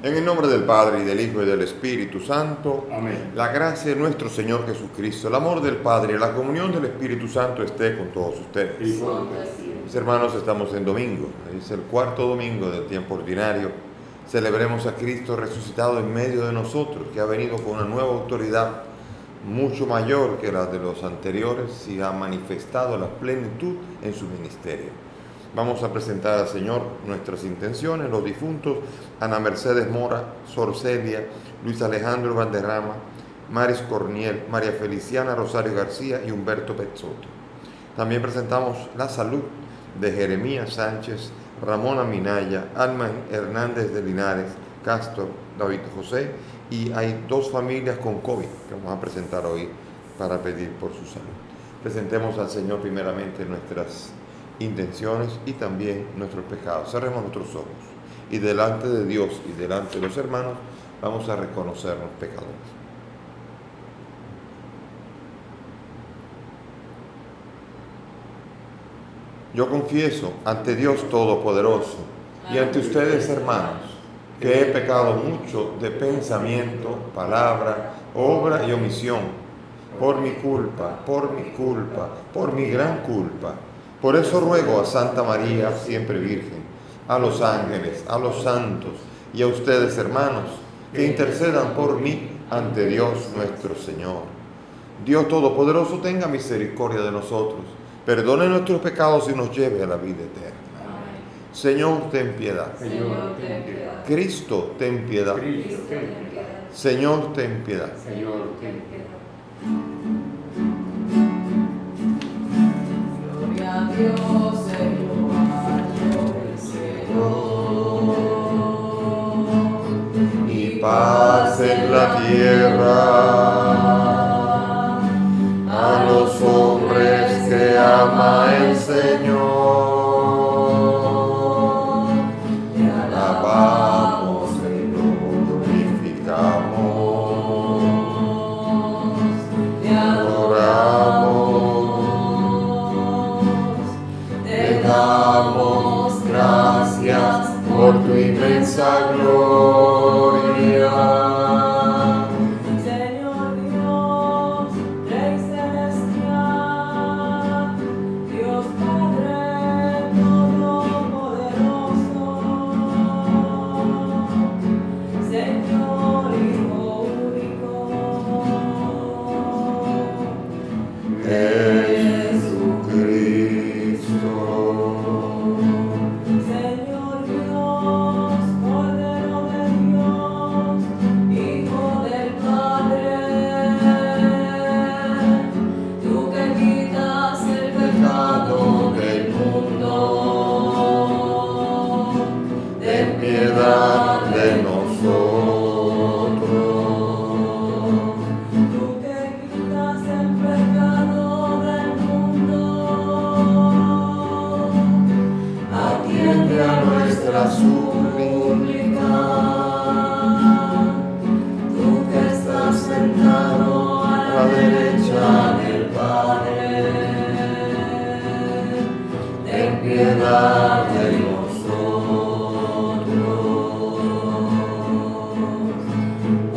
En el nombre del Padre, y del Hijo, y del Espíritu Santo. Amén. La gracia de nuestro Señor Jesucristo, el amor del Padre y la comunión del Espíritu Santo esté con todos ustedes. Y con Mis hermanos, estamos en domingo. Es el cuarto domingo del tiempo ordinario. Celebremos a Cristo resucitado en medio de nosotros, que ha venido con una nueva autoridad mucho mayor que la de los anteriores y ha manifestado la plenitud en su ministerio. Vamos a presentar al Señor nuestras intenciones, los difuntos: Ana Mercedes Mora, Sor Celia, Luis Alejandro Valderrama, Maris Corniel, María Feliciana Rosario García y Humberto Pezzotto. También presentamos la salud de Jeremías Sánchez, Ramona Minaya, Alma Hernández de Linares, Castro, David José, y hay dos familias con COVID que vamos a presentar hoy para pedir por su salud. Presentemos al Señor primeramente nuestras intenciones y también nuestros pecados. Cerremos nuestros ojos y delante de Dios y delante de los hermanos vamos a reconocernos pecadores. Yo confieso ante Dios Todopoderoso y ante ustedes, hermanos, que he pecado mucho de pensamiento, palabra, obra y omisión, por mi culpa, por mi gran culpa. Por eso ruego a Santa María, siempre Virgen, a los ángeles, a los santos y a ustedes, hermanos, que intercedan por mí ante Dios nuestro Señor. Dios Todopoderoso tenga misericordia de nosotros, perdone nuestros pecados y nos lleve a la vida eterna. Amén. Señor, ten piedad. Señor, ten piedad. Cristo, ten piedad. Cristo, ten piedad. Señor, ten piedad. Señor, ten piedad. Gloria a Dios en lo alto del cielo Y paz en la tierra a los hombres que ama el Señor. Te alabamos y lo glorificamos, te adoramos, te damos gracias por tu inmensa gloria. Señor Dios, Rey celestial, Dios Padre todopoderoso, Señor Hijo único, Jesucristo. Señor Dios, Cordero de Dios, Hijo del Padre, tú que quitas el pecado del mundo, Ten piedad de nosotros. tú que quitas el pecado del mundo, Atiende a nuestra súplica. tú que estás sentado a la derecha del Padre, Ten piedad de nosotros.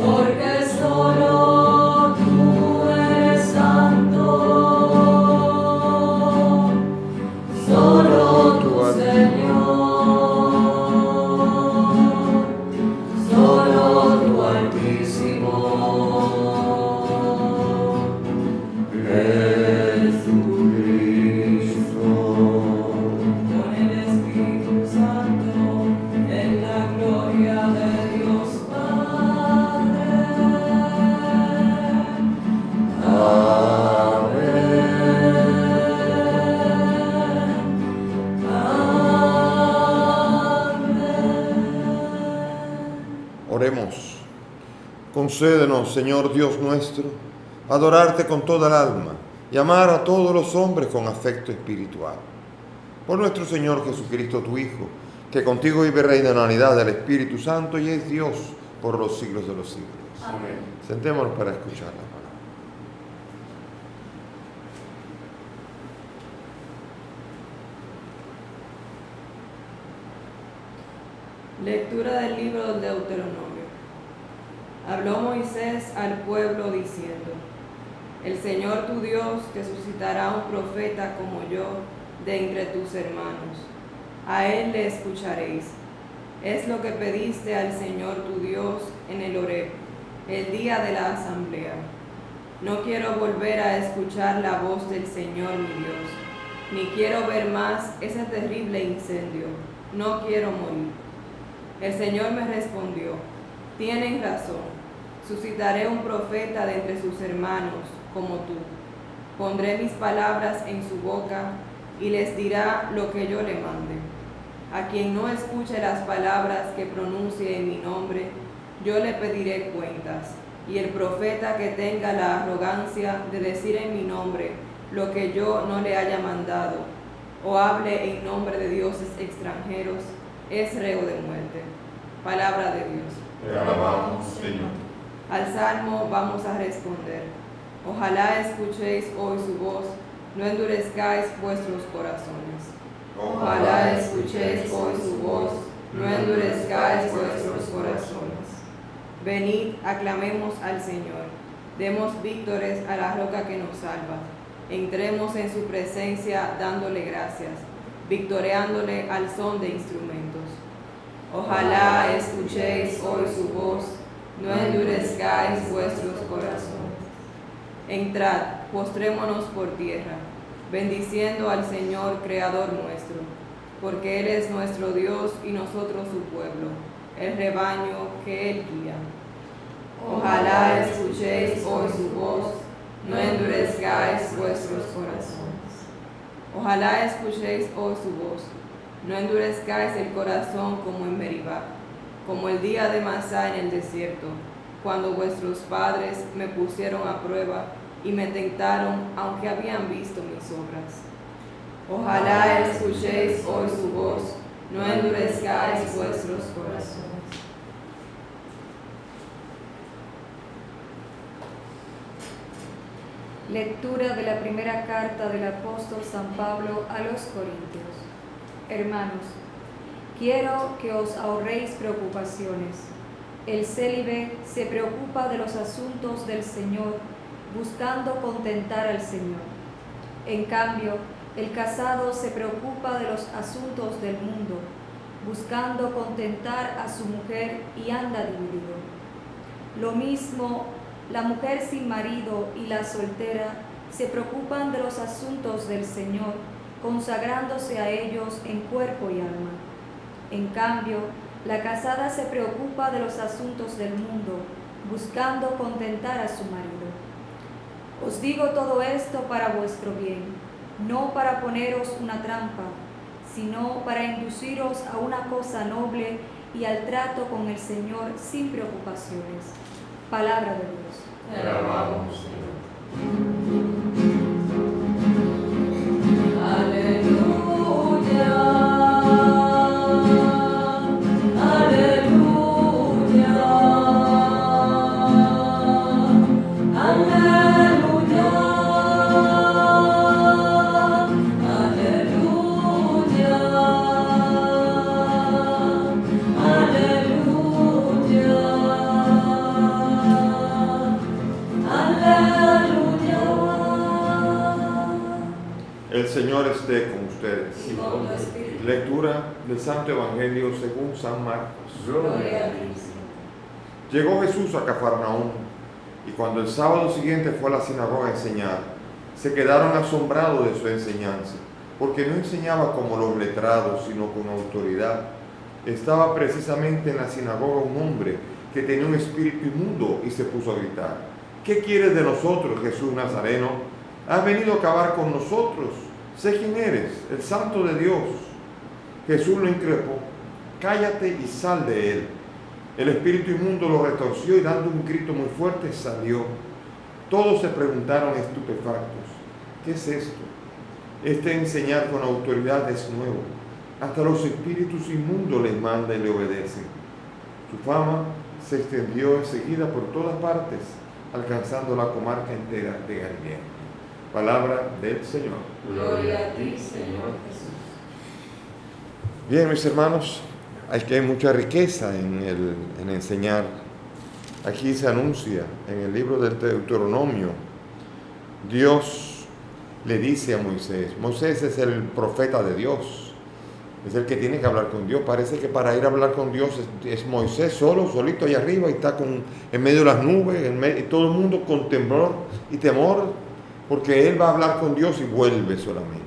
porque solo tú eres santo, solo tú, Señor, solo tú Altísimo, Jesucristo. con el Espíritu Santo, en la gloria de Dios Padre. Oremos. Concédenos, Señor Dios nuestro, adorarte con toda el alma y amar a todos los hombres con afecto espiritual. Por nuestro Señor Jesucristo, tu Hijo, que contigo vive y reina en la unidad del Espíritu Santo y es Dios por los siglos de los siglos. Amén. Sentémonos para escuchar la palabra. Lectura del libro del Deuteronomio. Habló Moisés al pueblo diciendo: El Señor tu Dios te suscitará un profeta como yo de entre tus hermanos. A él le escucharéis. Es lo que pediste al Señor tu Dios en el Horeb, el día de la asamblea. No quiero volver a escuchar la voz del Señor mi Dios, ni quiero ver más ese terrible incendio. No quiero morir. El Señor me respondió: Tienes razón. Suscitaré un profeta de entre sus hermanos, como tú. Pondré mis palabras en su boca y les dirá lo que yo le mande. A quien no escuche las palabras que pronuncie en mi nombre, yo le pediré cuentas. Y el profeta que tenga la arrogancia de decir en mi nombre lo que yo no le haya mandado, o hable en nombre de dioses extranjeros, es reo de muerte. Palabra de Dios. Te alabamos, Señor. Al salmo vamos a responder: Ojalá escuchéis hoy su voz, no endurezcáis vuestros corazones. Ojalá escuchéis hoy su voz, no endurezcáis vuestros corazones. Venid, aclamemos al Señor, demos víctores a la roca que nos salva. Entremos en su presencia dándole gracias, victoreándole al son de instrumentos. Ojalá escuchéis hoy su voz, no endurezcáis vuestros corazones. Entrad, postrémonos por tierra, bendiciendo al Señor, Creador nuestro, porque Él es nuestro Dios y nosotros su pueblo, el rebaño que Él guía. Ojalá escuchéis hoy su voz, no endurezcáis vuestros corazones. Ojalá escuchéis hoy su voz, no endurezcáis el corazón como en Meribá, como el día de Masá en el desierto, cuando vuestros padres me pusieron a prueba y me tentaron, aunque habían visto mis obras. Ojalá escuchéis hoy su voz, no endurezcáis vuestros corazones. Lectura de la primera carta del apóstol San Pablo a los Corintios. Hermanos, quiero que os ahorréis preocupaciones. El célibe se preocupa de los asuntos del Señor, buscando contentar al Señor. En cambio, el casado se preocupa de los asuntos del mundo, buscando contentar a su mujer y anda dividido. Lo mismo, la mujer sin marido y la soltera se preocupan de los asuntos del Señor, consagrándose a ellos en cuerpo y alma. En cambio, la casada se preocupa de los asuntos del mundo, buscando contentar a su marido. Os digo todo esto para vuestro bien, no para poneros una trampa, sino para induciros a una cosa noble y al trato con el Señor sin preocupaciones. Palabra de Dios. Te alabamos, Señor. El Señor esté con ustedes. Y con tu espíritu. Lectura del Santo Evangelio según San Marcos. Gloria a ti, Señor. Llegó Jesús a Cafarnaúm, y cuando el sábado siguiente fue a la sinagoga a enseñar, se quedaron asombrados de su enseñanza, porque no enseñaba como los letrados, sino con autoridad. Estaba precisamente en la sinagoga un hombre que tenía un espíritu inmundo y se puso a gritar: ¿Qué quieres de nosotros, Jesús Nazareno? ¿Has venido a acabar con nosotros? Sé quién eres, el Santo de Dios. Jesús lo increpó: cállate y sal de él. El espíritu inmundo lo retorció y dando un grito muy fuerte salió. Todos se preguntaron estupefactos: ¿qué es esto? Este enseñar con autoridad es nuevo. Hasta los espíritus inmundos les manda y le obedecen. Su fama se extendió enseguida por todas partes, alcanzando la comarca entera de Galilea. Palabra del Señor. Gloria a ti, Señor Jesús. Bien, mis hermanos, hay mucha riqueza en enseñar. Aquí se anuncia en el libro del Deuteronomio, Dios le dice a Moisés, Moisés es el profeta de Dios, es el que tiene que hablar con Dios. Parece que para ir a hablar con Dios es Moisés solito ahí arriba, y está en medio de las nubes, y todo el mundo con temor y temor, porque él va a hablar con Dios y vuelve solamente.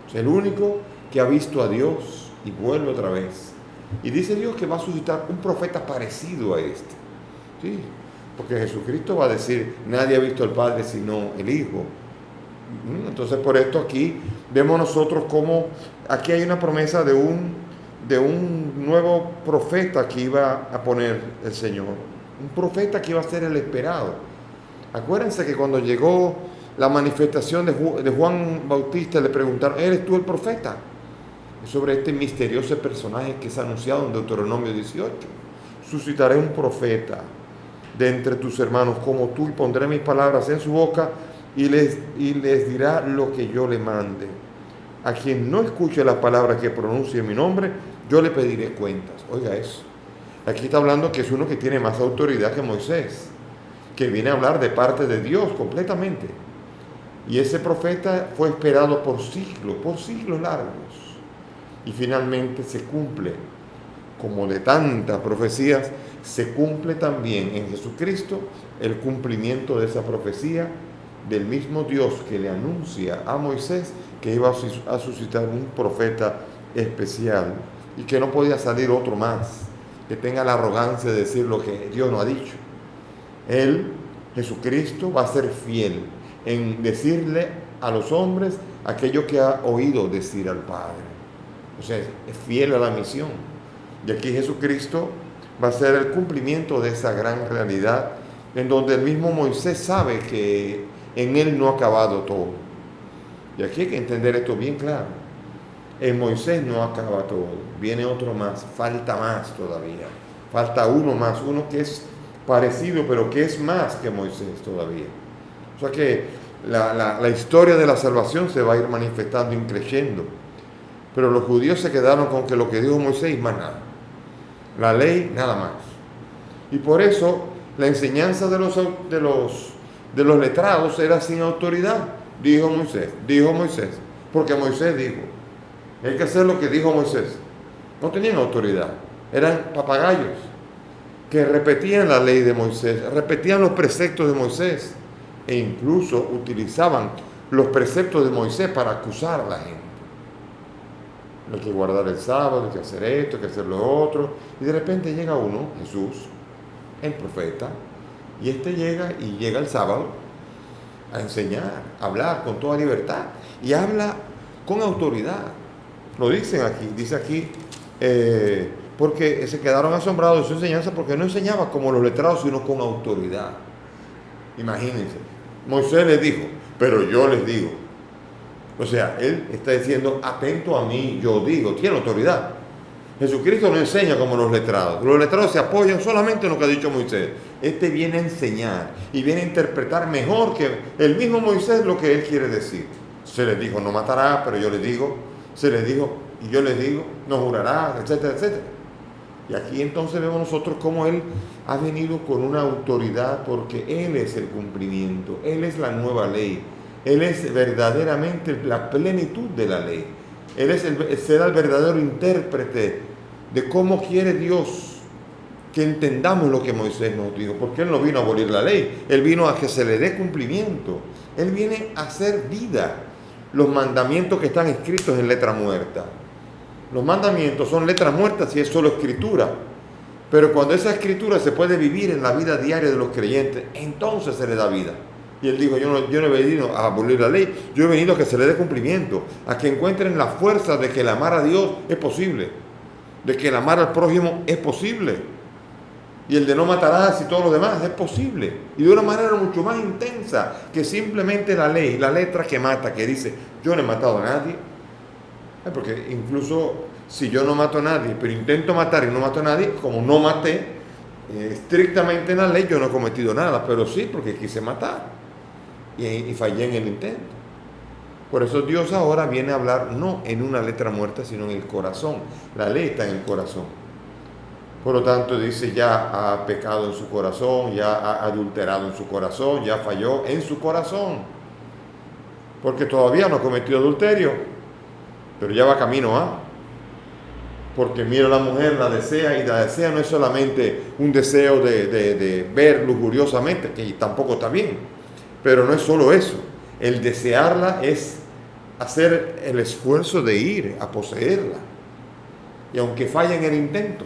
Es el único que ha visto a Dios y vuelve otra vez. Y dice Dios que va a suscitar un profeta parecido a este. Sí, porque Jesucristo va a decir, nadie ha visto al Padre sino el Hijo. Entonces por esto aquí vemos nosotros como aquí hay una promesa de un nuevo profeta que iba a poner el Señor. Un profeta que iba a ser el esperado. Acuérdense que cuando llegó la manifestación de Juan Bautista, le preguntaron, ¿eres tú el profeta? Es sobre este misterioso personaje que es anunciado en Deuteronomio 18. Suscitaré un profeta de entre tus hermanos como tú, y pondré mis palabras en su boca y les dirá lo que yo le mande. A quien no escuche las palabras que pronuncie en mi nombre, yo le pediré cuentas. Oiga eso. Aquí está hablando que es uno que tiene más autoridad que Moisés, que viene a hablar de parte de Dios completamente. Y ese profeta fue esperado por siglos largos. Y finalmente se cumple, como de tantas profecías, se cumple también en Jesucristo el cumplimiento de esa profecía del mismo Dios que le anuncia a Moisés que iba a suscitar un profeta especial y que no podía salir otro más que tenga la arrogancia de decir lo que Dios no ha dicho. Él, Jesucristo, va a ser fiel en decirle a los hombres aquello que ha oído decir al Padre. O sea, es fiel a la misión. Y aquí Jesucristo va a ser el cumplimiento de esa gran realidad en donde el mismo Moisés sabe que en él no ha acabado todo. Y aquí hay que entender esto bien claro. En Moisés no acaba todo. Viene otro más, falta más todavía. Falta uno más, uno que es parecido, pero que es más que Moisés todavía. O sea que la historia de la salvación se va a ir manifestando y creciendo. Pero los judíos se quedaron con que lo que dijo Moisés y más nada. La ley, nada más. Y por eso la enseñanza de los letrados era sin autoridad. Dijo Moisés. Porque Moisés dijo. Hay que hacer lo que dijo Moisés. No tenían autoridad. Eran papagayos que repetían la ley de Moisés, repetían los preceptos de Moisés e incluso utilizaban los preceptos de Moisés para acusar a la gente. Hay que guardar el sábado, hay que hacer esto, hay que hacer lo otro. Y de repente llega uno, Jesús, el profeta, y llega el sábado a enseñar, a hablar con toda libertad. Y habla con autoridad. Lo dice aquí, porque se quedaron asombrados de su enseñanza porque no enseñaba como los letrados, sino con autoridad. Imagínense, Moisés les dijo, pero yo les digo. O sea, él está diciendo, atento a mí, yo digo, tiene autoridad. Jesucristo no enseña como los letrados. Los letrados se apoyan solamente en lo que ha dicho Moisés. Este viene a enseñar y viene a interpretar mejor que el mismo Moisés lo que él quiere decir. Se les dijo, no matará, pero yo les digo. Se les dijo, y yo les digo, no jurará, etcétera, etcétera. Y aquí entonces vemos nosotros cómo él ha venido con una autoridad porque él es el cumplimiento, él es la nueva ley. Él es verdaderamente la plenitud de la ley. Él será el verdadero intérprete de cómo quiere Dios que entendamos lo que Moisés nos dijo. Porque Él no vino a abolir la ley. Él vino a que se le dé cumplimiento. Él viene a hacer vida los mandamientos que están escritos en letra muerta. Los mandamientos son letras muertas y es solo escritura. Pero cuando esa escritura se puede vivir en la vida diaria de los creyentes, entonces se le da vida. Y él dijo, yo no he venido a abolir la ley, yo he venido a que se le dé cumplimiento, a que encuentren la fuerza de que el amar a Dios es posible, de que el amar al prójimo es posible, y el de no matarás y todo lo demás es posible, y de una manera mucho más intensa que simplemente la ley, la letra que mata, que dice, yo no he matado a nadie, porque incluso si yo no mato a nadie, pero intento matar y no mato a nadie, como no maté, estrictamente en la ley yo no he cometido nada, pero sí porque quise matar. Y fallé en el intento. Por eso Dios ahora viene a hablar no en una letra muerta, sino en el corazón. La ley está en el corazón. Por lo tanto, dice, ya ha pecado en su corazón, ya ha adulterado en su corazón, ya falló en su corazón. Porque todavía no ha cometido adulterio, pero ya va camino a. Porque mira a la mujer, la desea, y la desea no es solamente un deseo de ver lujuriosamente, que tampoco está bien, pero no es solo eso. El desearla es hacer el esfuerzo de ir a poseerla. Y aunque falle en el intento,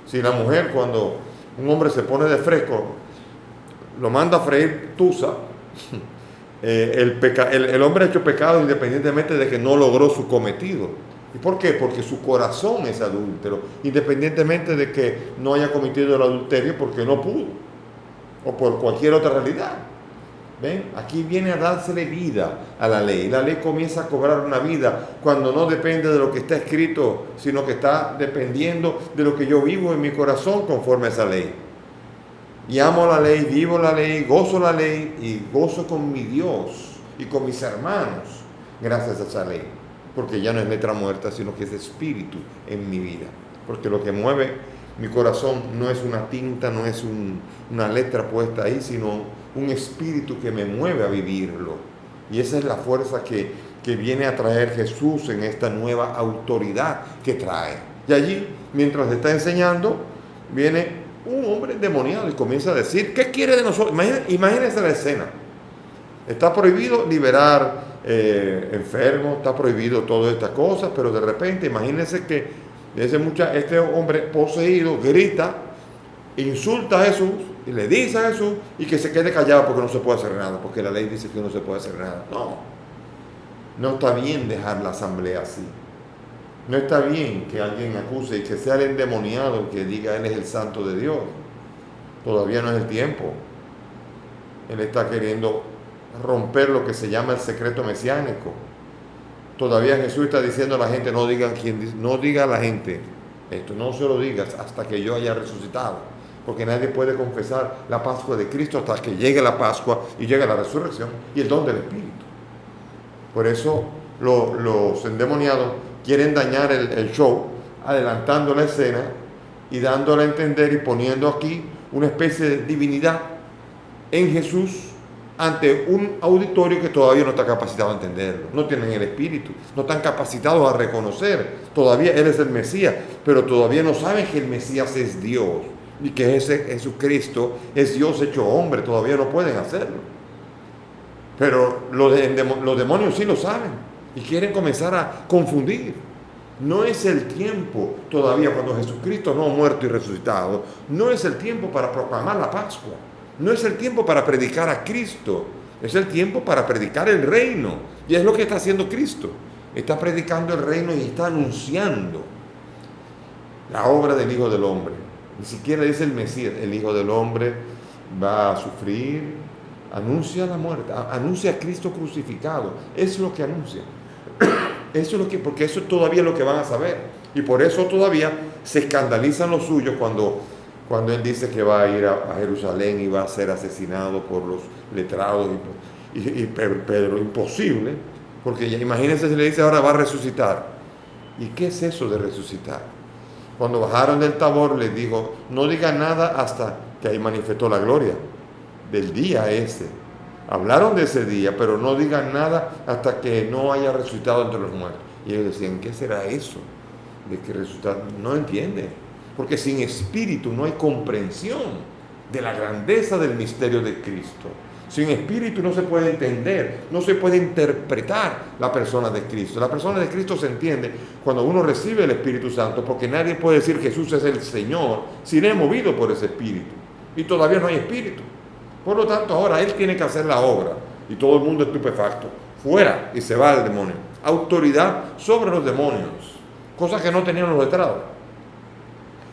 si la mujer, cuando un hombre se pone de fresco, lo manda a freír tusa, el hombre ha hecho pecado independientemente de que no logró su cometido. ¿Y por qué? Porque su corazón es adúltero, independientemente de que no haya cometido el adulterio porque no pudo, o por cualquier otra realidad. ¿Ven? Aquí viene a dársele vida a la ley. La ley comienza a cobrar una vida cuando no depende de lo que está escrito, sino que está dependiendo de lo que yo vivo en mi corazón conforme a esa ley. Y amo la ley, vivo la ley, gozo la ley y gozo con mi Dios y con mis hermanos gracias a esa ley. Porque ya no es letra muerta, sino que es espíritu en mi vida. Porque lo que mueve mi corazón no es una tinta, no es una letra puesta ahí, sino un espíritu que me mueve a vivirlo. Y esa es la fuerza que viene a traer Jesús en esta nueva autoridad que trae. Y allí, mientras está enseñando, viene un hombre endemoniado y comienza a decir, ¿qué quiere de nosotros? Imagínense la escena. Está prohibido liberar enfermos, está prohibido todas estas cosas, pero de repente, imagínense que este hombre poseído grita, insulta a Jesús y le dice a Jesús y que se quede callado porque no se puede hacer nada, porque la ley dice que no se puede hacer nada. No está bien dejar la asamblea así. No está bien que alguien acuse y que sea el endemoniado que diga él es el santo de Dios. Todavía no es el tiempo. Él está queriendo romper lo que se llama el secreto mesiánico. Todavía Jesús está diciendo a la gente, no diga a la gente esto, no se lo digas hasta que yo haya resucitado, porque nadie puede confesar la Pascua de Cristo hasta que llegue la Pascua y llegue la resurrección y el don del Espíritu. Por eso los endemoniados quieren dañar el show, adelantando la escena y dándole a entender y poniendo aquí una especie de divinidad en Jesús ante un auditorio que todavía no está capacitado a entenderlo, no tienen el espíritu, no están capacitados a reconocer, todavía Él es el Mesías, pero todavía no saben que el Mesías es Dios y que ese Jesucristo es Dios hecho hombre, todavía no pueden hacerlo. Pero los demonios sí lo saben y quieren comenzar a confundir. No es el tiempo todavía, cuando Jesucristo no ha muerto y resucitado, no es el tiempo para proclamar la Pascua. No es el tiempo para predicar a Cristo, es el tiempo para predicar el reino. Y es lo que está haciendo Cristo. Está predicando el reino y está anunciando la obra del Hijo del Hombre. Ni siquiera dice el Mesías, el Hijo del Hombre va a sufrir, anuncia la muerte, anuncia a Cristo crucificado. Eso es lo que anuncia. Eso es porque eso es todavía lo que van a saber. Y por eso todavía se escandalizan los suyos cuando Él dice que va a ir a Jerusalén y va a ser asesinado por los letrados y Pedro, imposible, porque ya imagínense si le dice ahora va a resucitar. ¿Y qué es eso de resucitar? Cuando bajaron del Tabor les dijo, no digan nada hasta que ahí manifestó la gloria del día ese. Hablaron de ese día, pero no digan nada hasta que no haya resucitado entre los muertos. Y ellos decían, ¿qué será eso de que resucitar? No entienden. Porque sin espíritu no hay comprensión de la grandeza del misterio de Cristo. Sin espíritu no se puede entender, no se puede interpretar la persona de Cristo. La persona de Cristo se entiende cuando uno recibe el Espíritu Santo, porque nadie puede decir Jesús es el Señor si no es movido por ese espíritu. Y todavía no hay espíritu. Por lo tanto, ahora Él tiene que hacer la obra. Y todo el mundo estupefacto. Fuera, y se va el demonio. Autoridad sobre los demonios. Cosas que no tenían los letrados.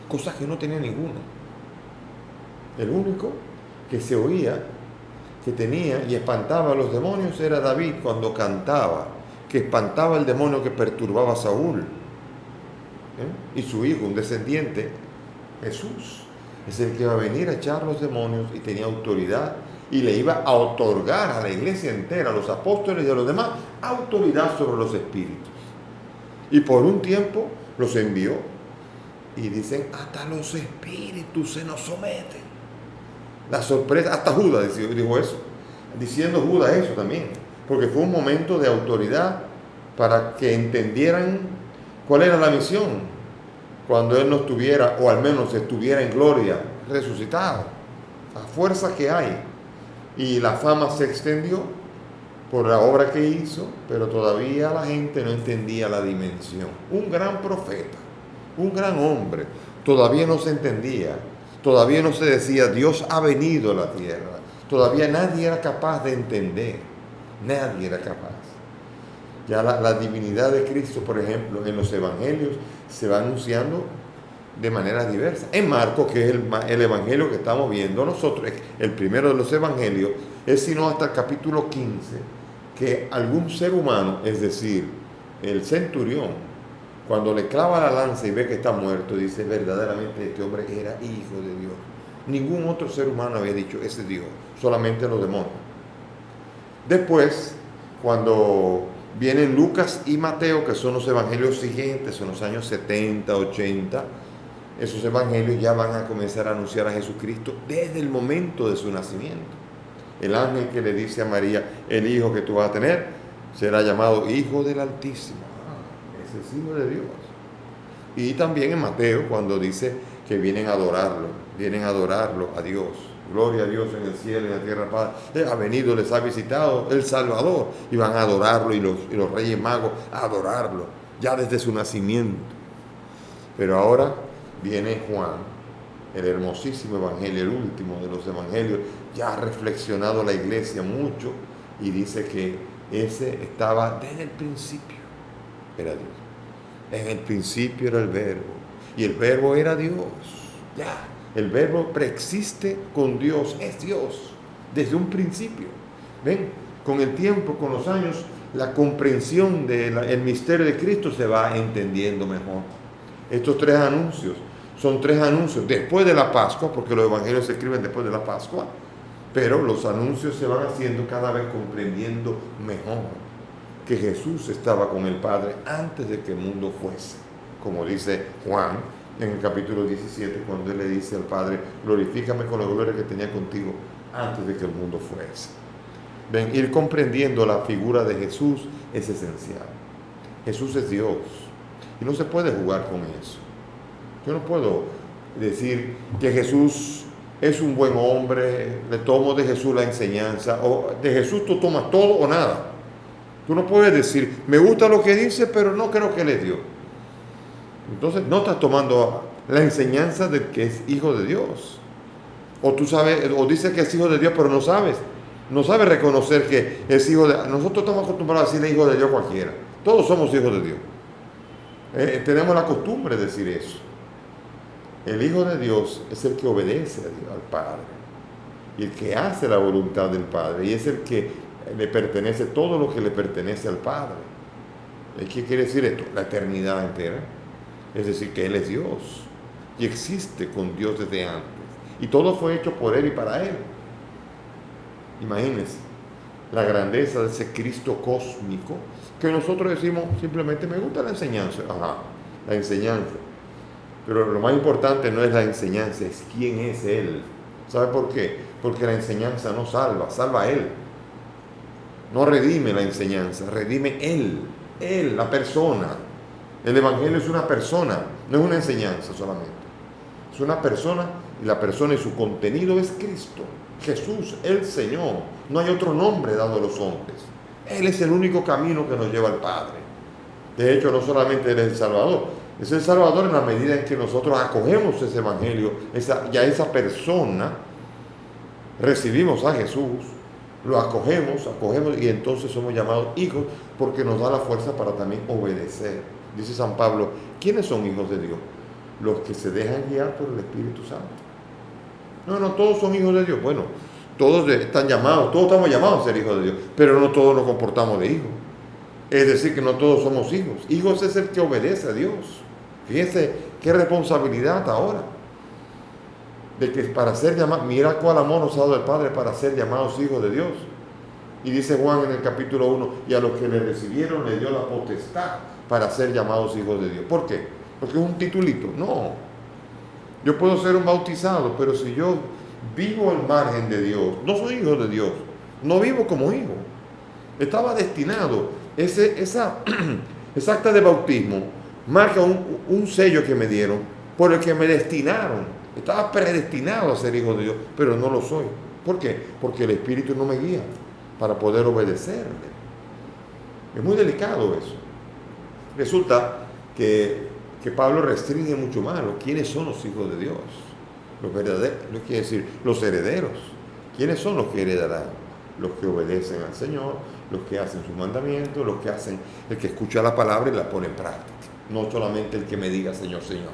Cosas que no tenía ninguno. El único que se oía, que tenía y espantaba a los demonios era David cuando cantaba, que espantaba al demonio que perturbaba a Saúl. Y su hijo, un descendiente, Jesús, es el que iba a venir a echar los demonios y tenía autoridad y le iba a otorgar a la iglesia entera, a los apóstoles y a los demás, autoridad sobre los espíritus. Y por un tiempo los envió. Y dicen, hasta los espíritus se nos someten. La sorpresa, hasta Judas dijo eso, diciendo Judas eso también, porque fue un momento de autoridad para que entendieran cuál era la misión cuando Él no estuviera, o al menos estuviera en gloria, resucitado. La fuerza que hay. Y la fama se extendió por la obra que hizo, pero todavía la gente no entendía la dimensión. Un gran profeta, un gran hombre, todavía no se entendía, todavía no se decía, Dios ha venido a la tierra. Todavía nadie era capaz de entender, nadie era capaz. Ya la divinidad de Cristo, por ejemplo, en los evangelios se va anunciando de manera diversa. En Marcos, que es el evangelio que estamos viendo nosotros, el primero de los evangelios, es sino hasta el capítulo 15, que algún ser humano, es decir, el centurión, cuando le clava la lanza y ve que está muerto, dice, verdaderamente este hombre era hijo de Dios. Ningún otro ser humano había dicho ese Dios, solamente los demonios. Después, cuando vienen Lucas y Mateo, que son los evangelios siguientes, en los años 70, 80, esos evangelios ya van a comenzar a anunciar a Jesucristo desde el momento de su nacimiento. El ángel que le dice a María, el hijo que tú vas a tener será llamado Hijo del Altísimo. Ese es Hijo de Dios. Y también en Mateo, cuando dice que vienen a adorarlo a Dios. Gloria a Dios en el cielo y en la tierra paz. Él ha venido, les ha visitado el Salvador, y van a adorarlo, y los reyes magos a adorarlo, ya desde su nacimiento. Pero ahora viene Juan, el hermosísimo evangelio, el último de los evangelios. Ya ha reflexionado la iglesia mucho y dice que ese estaba desde el principio, era Dios. En el principio era el verbo, y el verbo era Dios. Ya, el verbo preexiste con Dios, es Dios, desde un principio. ¿Ven? Con el tiempo, con los años, la comprensión del misterio de Cristo se va entendiendo mejor. Estos 3 anuncios son 3 anuncios después de la Pascua, porque los evangelios se escriben después de la Pascua, pero los anuncios se van haciendo cada vez comprendiendo mejor que Jesús estaba con el Padre antes de que el mundo fuese, como dice Juan en el capítulo 17, cuando Él le dice al Padre, glorifícame con la gloria que tenía contigo antes de que el mundo fuese. Ven, ir comprendiendo la figura de Jesús es esencial. Jesús es Dios y no se puede jugar con eso. Yo no puedo decir que Jesús es un buen hombre, le tomo de Jesús la enseñanza, o de Jesús tú tomas todo o nada. Tú no puedes decir, me gusta lo que dice, pero no creo que Él es Dios. Entonces no estás tomando la enseñanza de que es hijo de Dios. O tú sabes, o dices que es hijo de Dios, pero no sabes reconocer que es hijo de... Nosotros estamos acostumbrados a decirle hijo de Dios cualquiera. Todos somos hijos de Dios. Tenemos la costumbre de decir eso. El Hijo de Dios es el que obedece a Dios, al Padre, y el que hace la voluntad del Padre, y es el que le pertenece todo lo que le pertenece al Padre. ¿Qué quiere decir esto? La eternidad entera. Es decir, que Él es Dios y existe con Dios desde antes, y todo fue hecho por Él y para Él. Imagínense la grandeza de ese Cristo cósmico, que nosotros decimos simplemente, me gusta la enseñanza. Ajá, la enseñanza. Pero lo más importante no es la enseñanza, es quién es Él. ¿Sabe por qué? Porque la enseñanza no salva, salva a Él. No redime la enseñanza, redime Él, la persona. El Evangelio es una persona, no es una enseñanza solamente. Es una persona, y la persona y su contenido es Cristo, Jesús, el Señor. No hay otro nombre dado a los hombres. Él es el único camino que nos lleva al Padre. De hecho, no solamente Él es el Salvador, es el Salvador en la medida en que nosotros acogemos ese Evangelio, esa persona, recibimos a Jesús, lo acogemos, y entonces somos llamados hijos, porque nos da la fuerza para también obedecer. Dice San Pablo, ¿quiénes son hijos de Dios? Los que se dejan guiar por el Espíritu Santo. No todos son hijos de Dios. Bueno, todos están llamados, todos estamos llamados a ser hijos de Dios, pero no todos nos comportamos de hijos. Es decir, que no todos somos hijos. Hijos es el que obedece a Dios. Fíjense qué responsabilidad ahora. De que para ser llamados, mira cuál amor nos ha dado el Padre para ser llamados hijos de Dios. Y dice Juan en el capítulo 1, y a los que le recibieron le dio la potestad para ser llamados hijos de Dios. ¿Por qué? porque es un titulito. No, yo puedo ser un bautizado, pero si yo vivo al margen de Dios, no soy hijo de Dios, no vivo como hijo. Estaba destinado, esa acta de bautismo marca un sello que me dieron, por el que me destinaron. Estaba predestinado a ser hijo de Dios, pero no lo soy. ¿Por qué? Porque el Espíritu no me guía para poder obedecerle. Es muy delicado eso. Resulta que Pablo restringe mucho más quiénes son los hijos de Dios, los verdaderos, quiere decir, los herederos. ¿Quiénes son los que heredarán? Los que obedecen al Señor, los que hacen sus mandamientos, los que hacen, el que escucha la palabra y la pone en práctica. No solamente el que me diga Señor, Señor.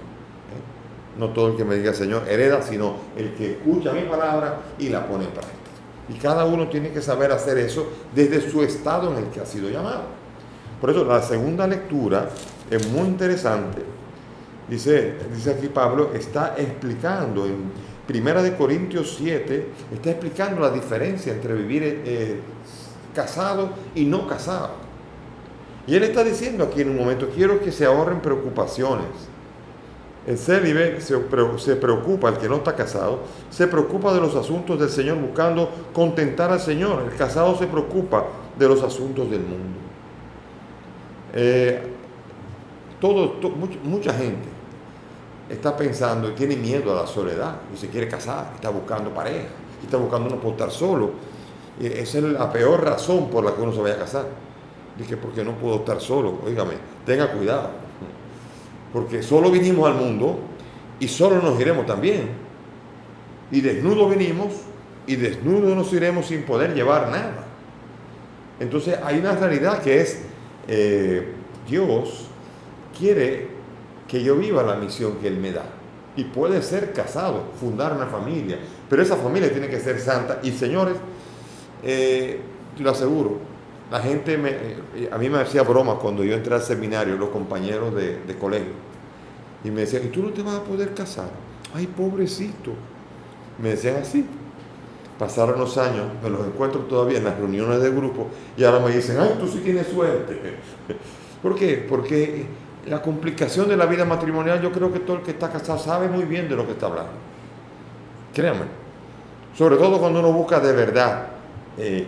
No todo el que me diga Señor hereda, sino el que escucha mi palabra y la pone en práctica. Y cada uno tiene que saber hacer eso desde su estado en el que ha sido llamado. Por eso la segunda lectura es muy interesante. Dice aquí Pablo, está explicando en 1 Corintios 7, está explicando la diferencia entre vivir casado y no casado. Y él está diciendo aquí en un momento, quiero que se ahorren preocupaciones. El célibe se preocupa, el que no está casado, se preocupa de los asuntos del Señor buscando contentar al Señor. El casado se preocupa de los asuntos del mundo. Mucha gente está pensando y tiene miedo a la soledad y se quiere casar, está buscando pareja, está buscando uno por estar solo. Y esa es la peor razón por la que uno se vaya a casar. Dije, porque no puedo estar solo. Óigame, tenga cuidado, porque solo vinimos al mundo y solo nos iremos también. Y desnudos venimos y desnudos nos iremos sin poder llevar nada. Entonces hay una realidad que es Dios quiere que yo viva la misión que Él me da. Y puede ser casado, fundar una familia, pero esa familia tiene que ser santa. Y señores, lo aseguro, la gente a mí me hacía broma cuando yo entré al seminario, los compañeros de colegio, y me decían, ¿y tú no te vas a poder casar? Ay, pobrecito. Me decían así. Pasaron los años, me los encuentro todavía en las reuniones de grupo, y ahora me dicen, ay, tú sí tienes suerte. ¿Por qué? Porque la complicación de la vida matrimonial, yo creo que todo el que está casado sabe muy bien de lo que está hablando. Créanme. Sobre todo cuando uno busca de verdad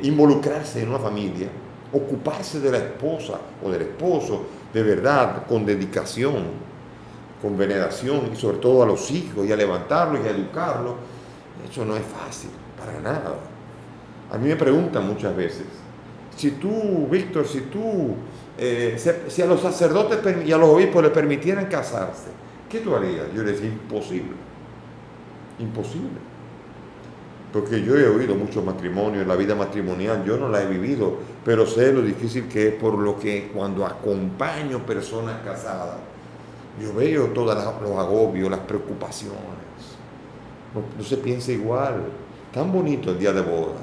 involucrarse en una familia, ocuparse de la esposa o del esposo de verdad, con dedicación, con veneración, y sobre todo a los hijos, y a levantarlos y a educarlos. Eso no es fácil, para nada. A mí me preguntan muchas veces, si tú, Víctor, si a los sacerdotes y a los obispos les permitieran casarse, ¿qué tú harías? Yo les decía, imposible. Imposible. Porque yo he oído muchos matrimonios, la vida matrimonial, yo no la he vivido, pero sé lo difícil que es, por lo que cuando acompaño personas casadas, yo veo todos los agobios, las preocupaciones. No se piensa igual. Tan bonito el día de boda.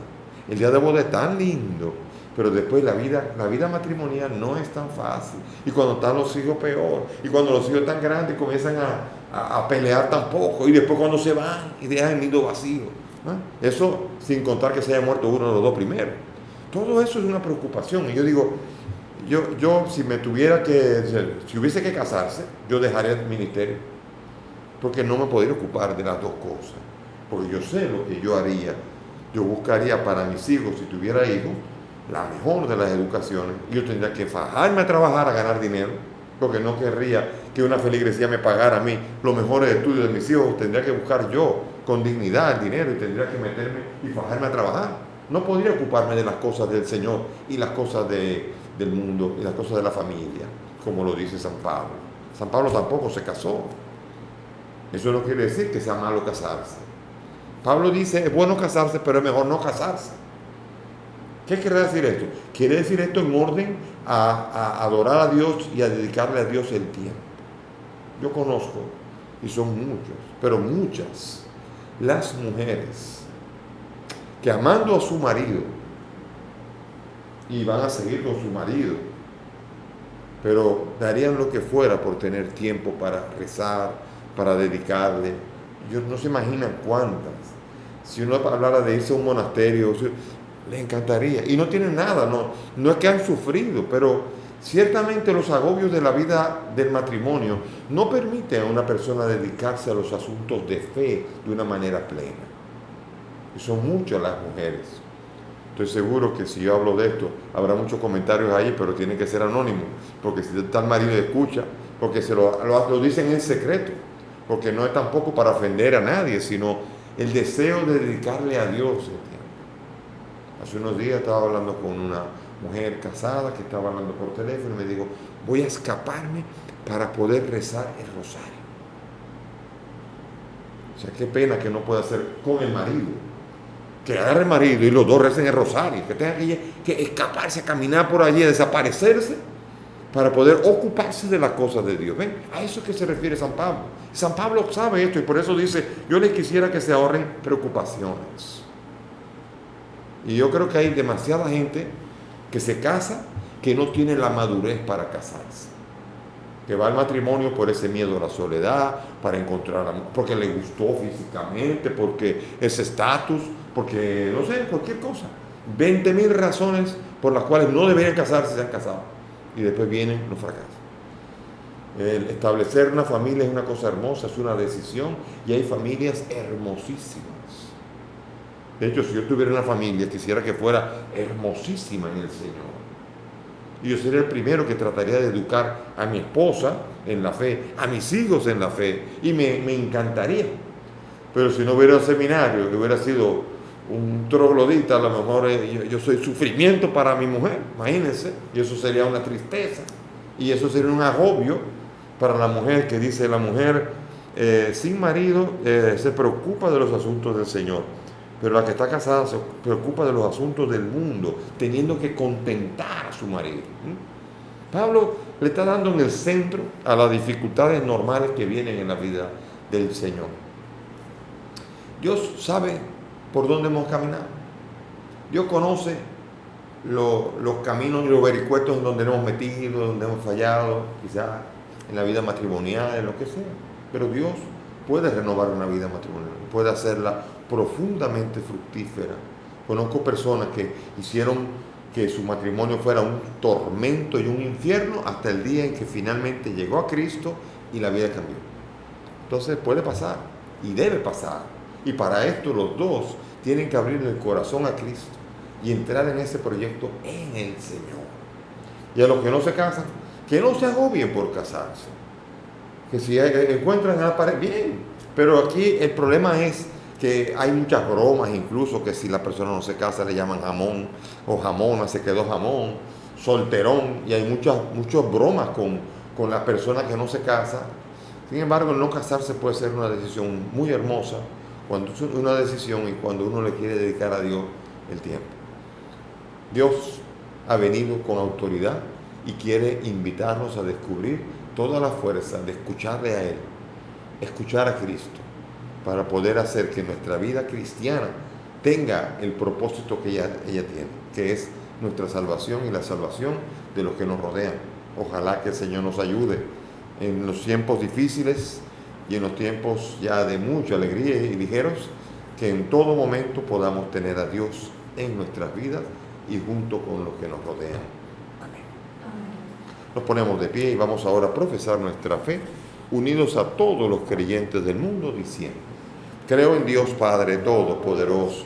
El día de boda es tan lindo, pero después la vida matrimonial no es tan fácil. Y cuando están los hijos, peor. Y cuando los hijos están grandes comienzan a pelear tan poco. Y después cuando se van y dejan el nido vacío. Eso sin contar que se haya muerto uno de los dos primeros. Todo eso es una preocupación. Y yo digo, yo si hubiese que casarse, yo dejaría el ministerio, porque no me podría ocupar de las dos cosas, porque yo sé lo que yo haría. Yo buscaría para mis hijos, si tuviera hijos, la mejor de las educaciones. Yo tendría que fajarme a trabajar, a ganar dinero, porque no querría que una feligresía me pagara a mí los mejores estudios de mis hijos. Tendría que buscar yo con dignidad el dinero y tendría que meterme y fajarme a trabajar. No podría ocuparme de las cosas del Señor y las cosas del mundo y las cosas de la familia, como lo dice San Pablo. San Pablo tampoco se casó. Eso no quiere decir que sea malo casarse. Pablo dice, es bueno casarse, pero es mejor no casarse. ¿Qué quiere decir esto? Quiere decir esto en orden a adorar a Dios y a dedicarle a Dios el tiempo. Yo conozco, y son muchos, pero muchas, las mujeres que amando a su marido, y van a seguir con su marido, pero darían lo que fuera por tener tiempo para rezar, para dedicarle. Ellos no se imaginan cuántas. Si uno hablara de irse a un monasterio, les encantaría. Y no tienen nada, no es que han sufrido, pero Ciertamente los agobios de la vida del matrimonio no permiten a una persona dedicarse a los asuntos de fe de una manera plena. Y son muchas las mujeres. Estoy seguro que si yo hablo de esto, habrá muchos comentarios ahí, pero tienen que ser anónimos, porque si tal marido escucha, porque se lo dicen en secreto, porque no es tampoco para ofender a nadie, sino el deseo de dedicarle a Dios el tiempo. Hace unos días estaba hablando con una mujer casada que estaba hablando por teléfono y me dijo, voy a escaparme para poder rezar el rosario. O sea, qué pena que no pueda hacer con el marido. Que agarre el marido y los dos recen el rosario, que tenga que escaparse, a caminar por allí, a desaparecerse para poder ocuparse de las cosas de Dios. ¿Ven? A eso es que se refiere San Pablo. San Pablo sabe esto y por eso dice, yo les quisiera que se ahorren preocupaciones. Y yo creo que hay demasiada gente que se casa, que no tiene la madurez para casarse, que va al matrimonio por ese miedo a la soledad, para encontrar amor, porque le gustó físicamente, porque ese estatus, porque no sé, cualquier cosa. 20.000 razones por las cuales no deberían casarse, se han casado y después vienen los fracasos. El establecer una familia es una cosa hermosa, es una decisión, y hay familias hermosísimas. De hecho, si yo tuviera una familia, quisiera que fuera hermosísima en el Señor. Y yo sería el primero que trataría de educar a mi esposa en la fe, a mis hijos en la fe, y me encantaría. Pero si no hubiera un seminario, que hubiera sido un troglodita, a lo mejor yo soy sufrimiento para mi mujer, imagínense, y eso sería una tristeza, y eso sería un agobio para la mujer, que dice la mujer sin marido se preocupa de los asuntos del Señor. Pero la que está casada se preocupa de los asuntos del mundo, teniendo que contentar a su marido. Pablo le está dando en el centro a las dificultades normales que vienen en la vida del Señor. Dios sabe por dónde hemos caminado. Dios conoce los caminos y los vericuetos en donde nos hemos metido, donde hemos fallado, quizás en la vida matrimonial, en lo que sea. Pero Dios puede renovar una vida matrimonial, puede hacerla profundamente fructífera. Conozco personas que hicieron que su matrimonio fuera un tormento y un infierno hasta el día en que finalmente llegó a Cristo y la vida cambió. Entonces puede pasar y debe pasar. Y para esto los dos tienen que abrir el corazón a Cristo y entrar en ese proyecto en el Señor. Y a los que no se casan, que no se agobien por casarse. Que si encuentran a la pareja, bien. Pero aquí el problema es que hay muchas bromas, incluso que si la persona no se casa le llaman jamón o jamona, se quedó jamón, solterón, y hay muchas bromas con la persona que no se casa. Sin embargo, el no casarse puede ser una decisión muy hermosa, cuando es una decisión y cuando uno le quiere dedicar a Dios el tiempo. Dios ha venido con autoridad y quiere invitarnos a descubrir toda la fuerza de escucharle a Él, escuchar a Cristo, para poder hacer que nuestra vida cristiana tenga el propósito que ella tiene, que es nuestra salvación y la salvación de los que nos rodean. Ojalá que el Señor nos ayude en los tiempos difíciles y en los tiempos ya de mucha alegría y ligeros, que en todo momento podamos tener a Dios en nuestras vidas y junto con los que nos rodean. Amén. Nos ponemos de pie y vamos ahora a profesar nuestra fe, unidos a todos los creyentes del mundo, diciendo: creo en Dios Padre Todopoderoso,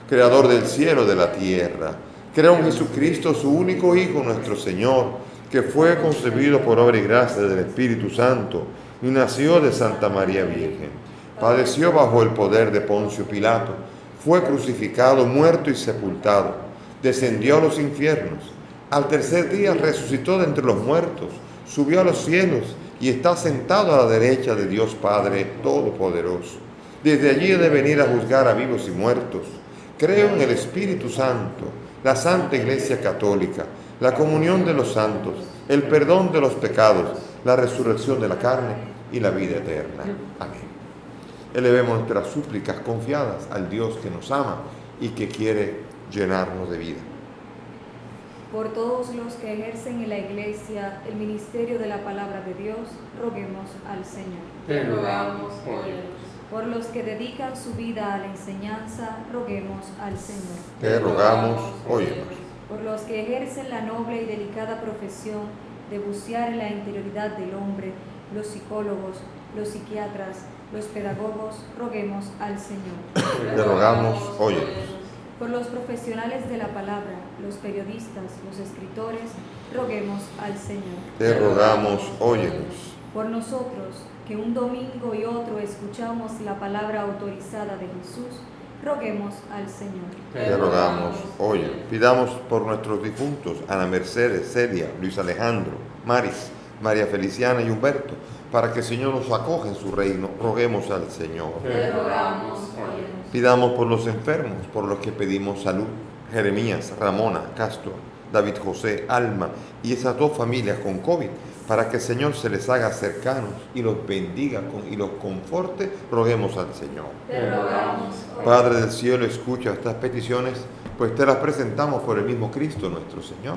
Creador del cielo y de la tierra. Creo en Jesucristo, su único Hijo, nuestro Señor, que fue concebido por obra y gracia del Espíritu Santo y nació de Santa María Virgen. Padeció bajo el poder de Poncio Pilato, fue crucificado, muerto y sepultado, descendió a los infiernos. Al tercer día resucitó de entre los muertos, subió a los cielos y está sentado a la derecha de Dios Padre Todopoderoso. Desde allí ha de venir a juzgar a vivos y muertos. Creo en el Espíritu Santo, la Santa Iglesia Católica, la comunión de los santos, el perdón de los pecados, la resurrección de la carne y la vida eterna. Amén. Elevemos nuestras súplicas confiadas al Dios que nos ama y que quiere llenarnos de vida. Por todos los que ejercen en la Iglesia el ministerio de la palabra de Dios, roguemos al Señor. Te rogamos, óyenos. Por los que dedican su vida a la enseñanza, roguemos al Señor. Te rogamos, óyenos. Por los que ejercen la noble y delicada profesión de bucear en la interioridad del hombre, los psicólogos, los psiquiatras, los pedagogos, roguemos al Señor. Te rogamos, óyenos. Por los profesionales de la palabra, los periodistas, los escritores, roguemos al Señor. Te rogamos, óyenos. Por nosotros, que un domingo y otro escuchamos la palabra autorizada de Jesús, roguemos al Señor. Te rogamos, óyenos. Pidamos por nuestros difuntos, Ana Mercedes, Celia, Luis Alejandro, Maris, María Feliciana y Humberto, para que el Señor nos acoja en su reino. Roguemos al Señor. Te rogamos, óyenos. Pidamos por los enfermos, por los que pedimos salud. Jeremías, Ramona, Castro, David José, Alma y esas dos familias con COVID, para que el Señor se les haga cercanos y los bendiga y los conforte. Roguemos al Señor. Te rogamos, Padre del cielo, escucha estas peticiones, pues te las presentamos por el mismo Cristo nuestro Señor.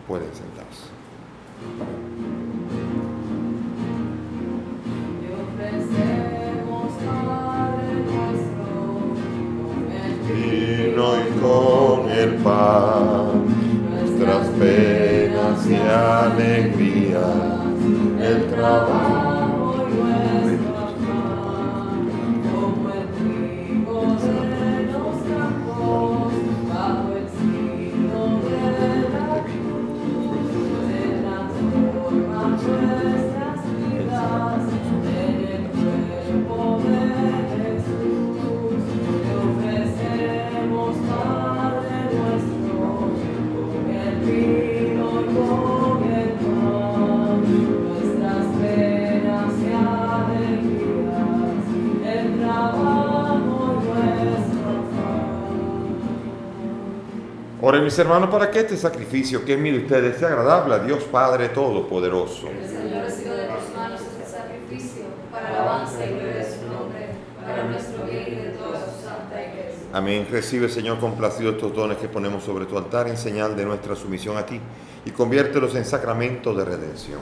Pueden sentarse. Vino y con el pan, nuestras penas y alegrías, el trabajo y nuestro afán, como el trigo de los campos, bajo el signo de la cruz, se transforman nuestras vidas en el cuerpo de Jesús. Te ofrecemos, Padre nuestro, con el vino y con el pan, nuestras penas y alegrías, el trabajo y nuestro afán. Oren, mis hermanos, para que este sacrificio que es mío de ustedes sea agradable a Dios Padre Todopoderoso. El Señor reciba de tus manos este sacrificio para alabanza y gloria de su nombre, para nuestro bien y de toda su santa iglesia. Amén. Recibe, Señor, complacido estos dones que ponemos sobre tu altar en señal de nuestra sumisión a ti y conviértelos en sacramento de redención.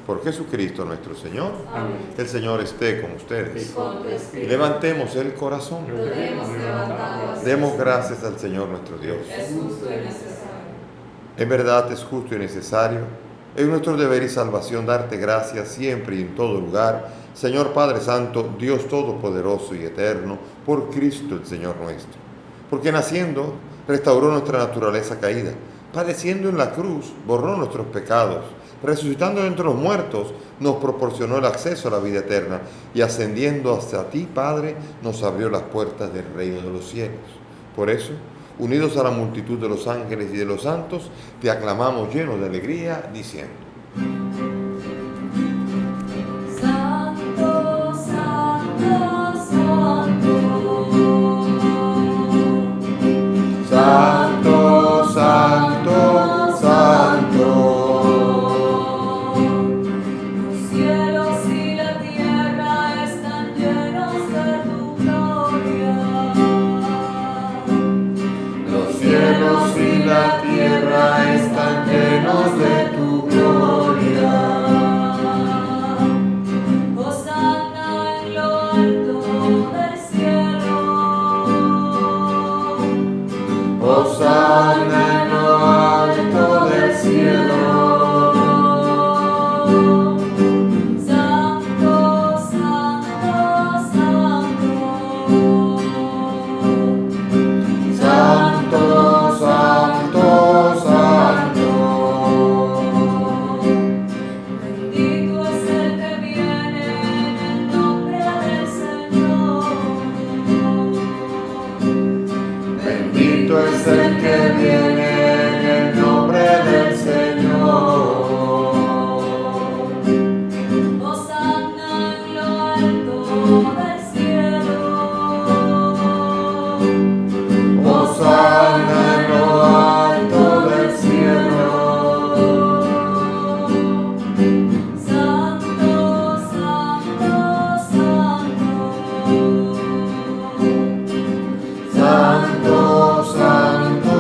Por Jesucristo nuestro Señor. Amén. El Señor esté con ustedes. Con tu Y espíritu. levantemos el corazón. Lo tenemos levantado hacia Demos gracias al Señor nuestro Dios. Es justo y necesario. En verdad es justo y necesario. Es nuestro deber y salvación darte gracias siempre y en todo lugar, Señor Padre Santo, Dios Todopoderoso y Eterno, por Cristo el Señor nuestro. Porque naciendo, restauró nuestra naturaleza caída, padeciendo en la cruz, borró nuestros pecados, resucitando de entre los muertos, nos proporcionó el acceso a la vida eterna y ascendiendo hacia ti, Padre, nos abrió las puertas del reino de los cielos. Por eso, unidos a la multitud de los ángeles y de los santos, te aclamamos llenos de alegría, diciendo: Santo, santo, santo. Santo, santo, santo. Los cielos y la tierra están llenos de tu gloria. Los cielos y la tierra están llenos de tu gloria. Hosana en lo alto del cielo. Hosana en lo alto del cielo. Santo, santo, santo. Santo, santo, santo. Bendito es el que viene en el nombre del Señor. Bendito es el que viene en el nombre del Señor. Hosana en lo alto del cielo. Hosana en lo alto del cielo. Santo, santo, santo. Santo, santo,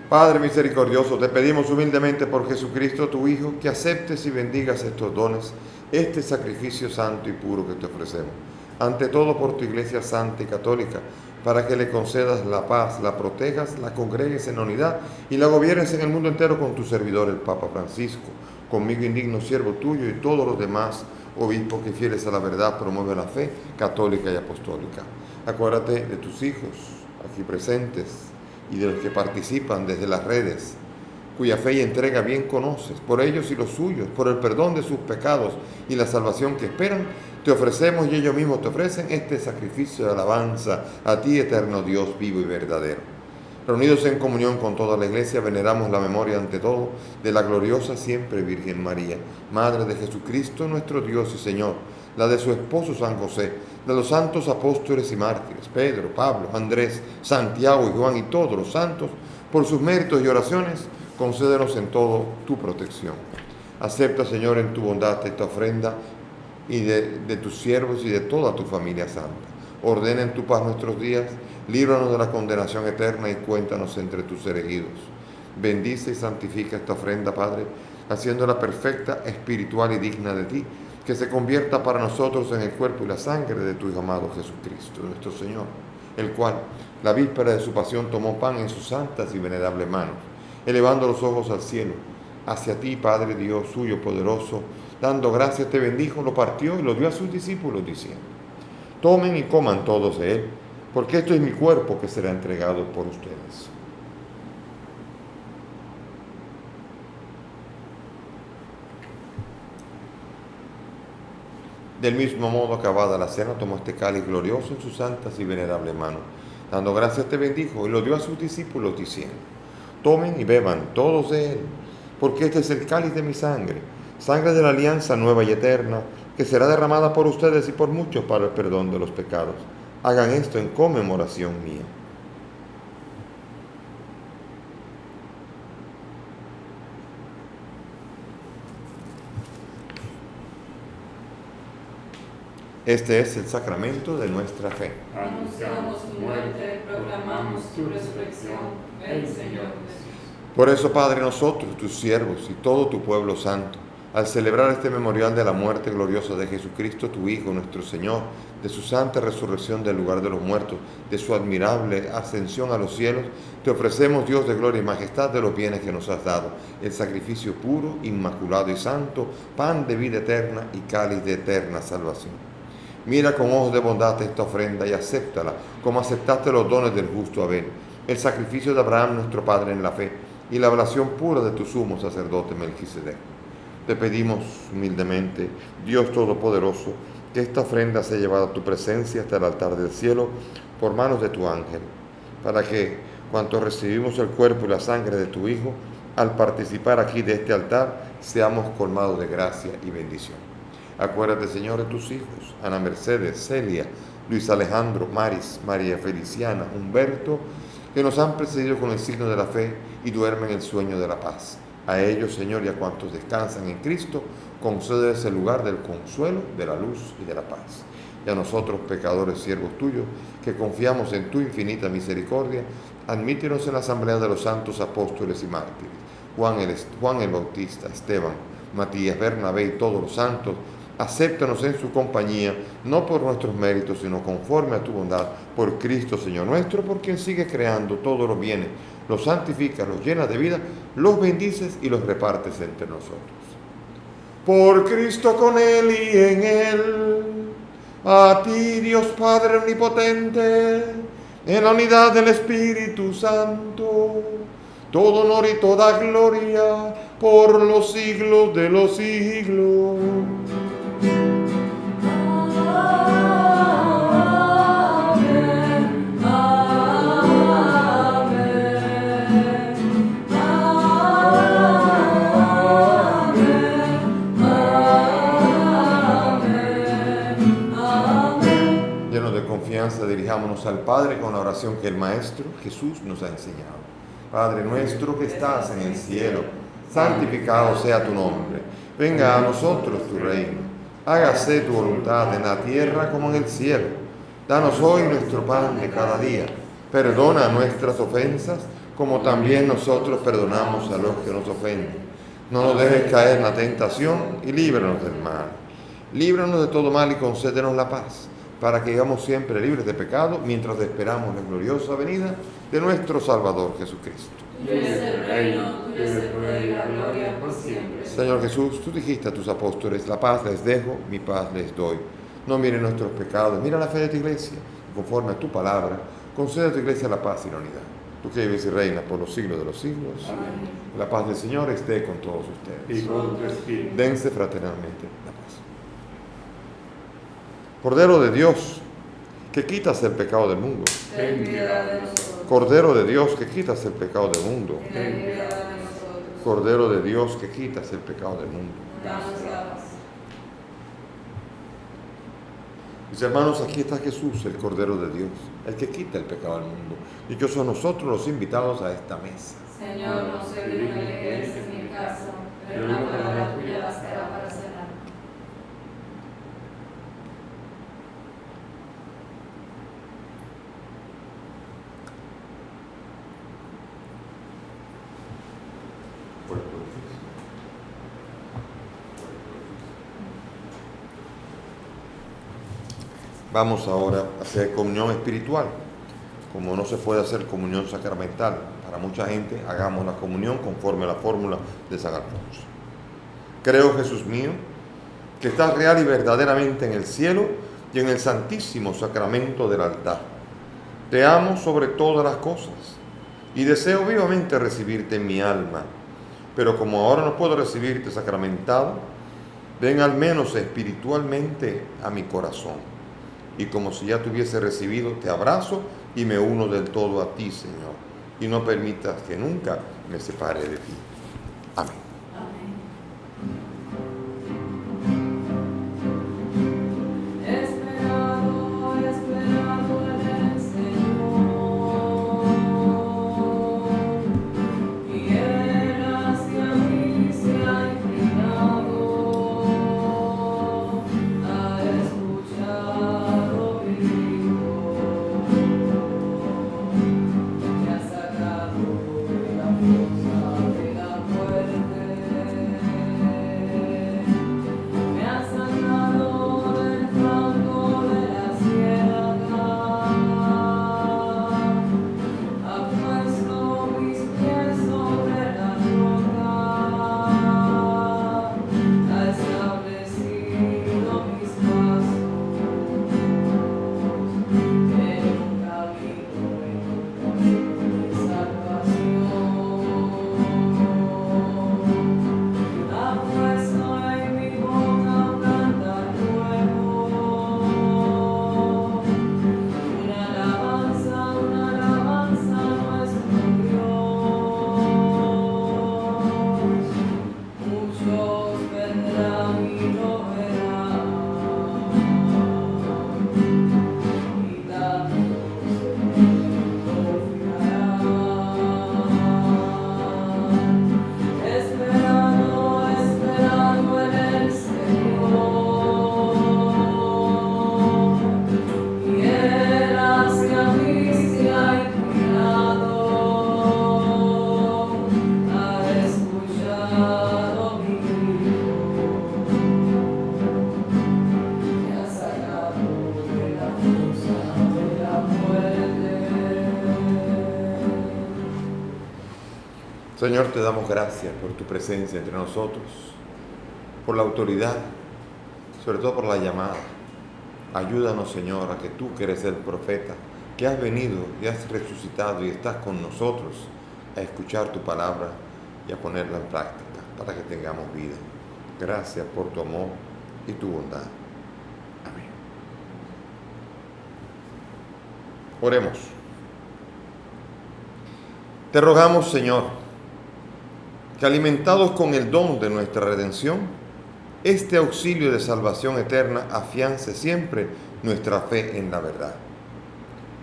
Padre misericordioso, te pedimos humildemente por Jesucristo, tu Hijo, que aceptes y bendigas estos dones, este sacrificio santo y puro que te ofrecemos. Ante todo por tu Iglesia santa y católica, para que le concedas la paz, la protejas, la congregues en unidad y la gobiernes en el mundo entero con tu servidor, el Papa Francisco, conmigo indigno siervo tuyo y todos los demás obispos que fieles a la verdad promueven la fe católica y apostólica. Acuérdate de tus hijos aquí presentes y de los que participan desde las redes, cuya fe y entrega bien conoces, por ellos y los suyos, por el perdón de sus pecados y la salvación que esperan, te ofrecemos y ellos mismos te ofrecen este sacrificio de alabanza a ti, eterno Dios vivo y verdadero. Reunidos en comunión con toda la Iglesia, veneramos la memoria ante todo de la gloriosa siempre Virgen María, Madre de Jesucristo, nuestro Dios y Señor, la de su esposo San José, de los santos apóstoles y mártires, Pedro, Pablo, Andrés, Santiago y Juan y todos los santos, por sus méritos y oraciones, concédenos en todo tu protección. Acepta, Señor, en tu bondad esta ofrenda y de tus siervos y de toda tu familia santa. Ordena en tu paz nuestros días, líbranos de la condenación eterna y cuéntanos entre tus elegidos. Bendice y santifica esta ofrenda, Padre, haciéndola perfecta, espiritual y digna de ti, que se convierta para nosotros en el cuerpo y la sangre de tu Hijo amado Jesucristo, nuestro Señor, el cual, la víspera de su pasión, tomó pan en sus santas y venerables manos, elevando los ojos al cielo, hacia ti, Padre Dios suyo poderoso, dando gracias te bendijo, lo partió y lo dio a sus discípulos, diciendo: tomen y coman todos de él, porque esto es mi cuerpo que será entregado por ustedes. Del mismo modo, acabada la cena, tomó este cáliz glorioso en sus santas y venerables manos. Dando gracias te bendijo y lo dio a sus discípulos, diciendo: tomen y beban todos de él, porque este es el cáliz de mi sangre, sangre de la alianza nueva y eterna, que será derramada por ustedes y por muchos para el perdón de los pecados. Hagan esto en conmemoración mía. Este es el sacramento de nuestra fe. Anunciamos tu muerte, proclamamos tu resurrección, ven Señor Jesús. Por eso, Padre, nosotros, tus siervos y todo tu pueblo santo, al celebrar este memorial de la muerte gloriosa de Jesucristo, tu Hijo, nuestro Señor, de su santa resurrección del lugar de los muertos, de su admirable ascensión a los cielos, te ofrecemos, Dios de gloria y majestad, de los bienes que nos has dado, el sacrificio puro, inmaculado y santo, pan de vida eterna y cáliz de eterna salvación. Mira con ojos de bondad esta ofrenda y acéptala, como aceptaste los dones del justo Abel, el sacrificio de Abraham, nuestro Padre en la fe, y la oración pura de tu sumo sacerdote Melquisedec. Te pedimos humildemente, Dios Todopoderoso, que esta ofrenda sea llevada a tu presencia hasta el altar del cielo por manos de tu ángel, para que, cuanto recibimos el cuerpo y la sangre de tu Hijo, al participar aquí de este altar, seamos colmados de gracia y bendición. Acuérdate, Señor, de tus hijos, Ana Mercedes, Celia, Luis Alejandro, Maris, María Feliciana, Humberto, que nos han precedido con el signo de la fe y duermen el sueño de la paz. A ellos, Señor, y a cuantos descansan en Cristo, concédeles el lugar del consuelo, de la luz y de la paz. Y a nosotros, pecadores, siervos tuyos, que confiamos en tu infinita misericordia, admítenos en la asamblea de los santos apóstoles y mártires, Juan el Bautista, Esteban, Matías, Bernabé y todos los santos. Acéptanos en su compañía, no por nuestros méritos, sino conforme a tu bondad, por Cristo Señor nuestro, por quien sigue creando todos los bienes, los santificas, los llenas de vida, los bendices y los repartes entre nosotros. Por Cristo, con Él y en Él, a ti, Dios Padre omnipotente, en la unidad del Espíritu Santo, todo honor y toda gloria por los siglos de los siglos. Dirijámonos al Padre con la oración que el Maestro Jesús nos ha enseñado. Padre nuestro que estás en el cielo, santificado sea tu nombre. Venga a nosotros tu reino. Hágase tu voluntad en la tierra como en el cielo. Danos hoy nuestro pan de cada día. Perdona nuestras ofensas, como también nosotros perdonamos a los que nos ofenden. No nos dejes caer en la tentación y líbranos del mal. Líbranos de todo mal y concédenos la paz, para que vivamos siempre libres de pecado, mientras esperamos la gloriosa venida de nuestro Salvador Jesucristo. Tuyo es el reino, tuyo es el poder y la gloria por siempre. Señor Jesús, tú dijiste a tus apóstoles, la paz les dejo, mi paz les doy. No miren nuestros pecados, mira la fe de tu iglesia. Conforme a tu palabra, concede a tu iglesia la paz y la unidad. Tú que vives y reinas por los siglos de los siglos. Amén. La paz del Señor esté con todos ustedes. Y con tu espíritu. Dense fraternalmente la paz. Cordero de Dios, que quitas el pecado del mundo. Ten piedad de nosotros. Cordero de Dios, que quitas el pecado del mundo. Ten piedad de nosotros. Cordero de Dios, que quitas el pecado del mundo. Danos la paz. Mis hermanos, aquí está Jesús, el Cordero de Dios, el que quita el pecado del mundo. Dichosos nosotros los invitados a esta mesa. Señor, no soy digno de que entres en mi casa, pero una palabra tuya bastará para sanar. Vamos ahora a hacer comunión espiritual. Como no se puede hacer comunión sacramental para mucha gente, hagamos la comunión conforme a la fórmula de San Alfonso. Creo, Jesús mío, que estás real y verdaderamente en el cielo y en el santísimo sacramento del altar. Te amo sobre todas las cosas y deseo vivamente recibirte en mi alma, pero como ahora no puedo recibirte sacramentado, ven al menos espiritualmente a mi corazón. Y como si ya te hubiese recibido, te abrazo y me uno del todo a ti, Señor. Y no permitas que nunca me separe de ti. Amén. Esperado en el Señor, y Él hacia mí se ha inclinado, ha escuchado mi grito, me ha sacado de la fosa de la muerte. Me ha sacado del fango de la ciénaga, ha puesto mis pies sobre la roca, ha establecido mis pasos en un camino de salvación. Ha puesto en mi boca un cantar nuevo, una alabanza a nuestro Dios. Muchos vendrán y lo verán, y tantos se glorificarán. Esperando en el Señor, y Él hacia mí se ha inclinado, ha escuchado mi grito, me ha sacado de la fosa de la muerte. Señor, te damos gracias por tu presencia entre nosotros, por la autoridad, sobre todo por la llamada. Ayúdanos, Señor, a que tú, que eres el profeta, que has venido y has resucitado y estás con nosotros, a escuchar tu palabra y a ponerla en práctica para que tengamos vida. Gracias por tu amor y tu bondad. Amén. Oremos. Te rogamos, Señor, que alimentados con el don de nuestra redención, este auxilio de salvación eterna afiance siempre nuestra fe en la verdad.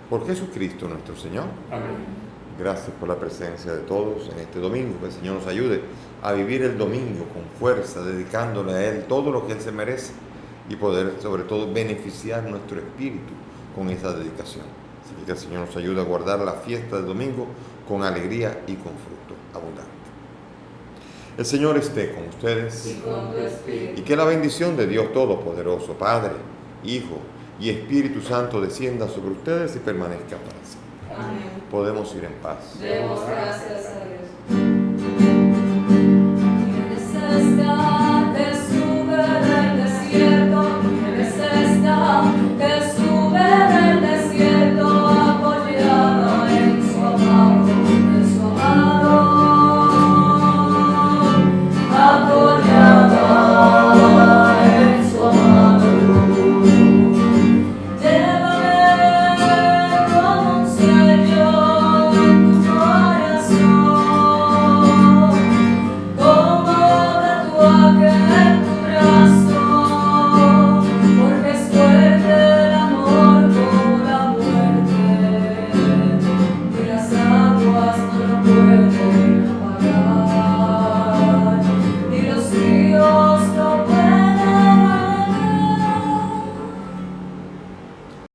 Por Jesucristo nuestro Señor. Amén. Gracias por la presencia de todos en este domingo. Que el Señor nos ayude a vivir el domingo con fuerza, dedicándole a Él todo lo que Él se merece y poder, sobre todo, beneficiar nuestro espíritu con esa dedicación. Así que el Señor nos ayude a guardar la fiesta del domingo con alegría y con fruto abundante. El Señor esté con ustedes. Y con tu espíritu. Y que la bendición de Dios Todopoderoso, Padre, Hijo y Espíritu Santo descienda sobre ustedes y permanezca para siempre. Amén. Podemos ir en paz. Demos gracias a Dios. Como de tu ángel en tu brazo.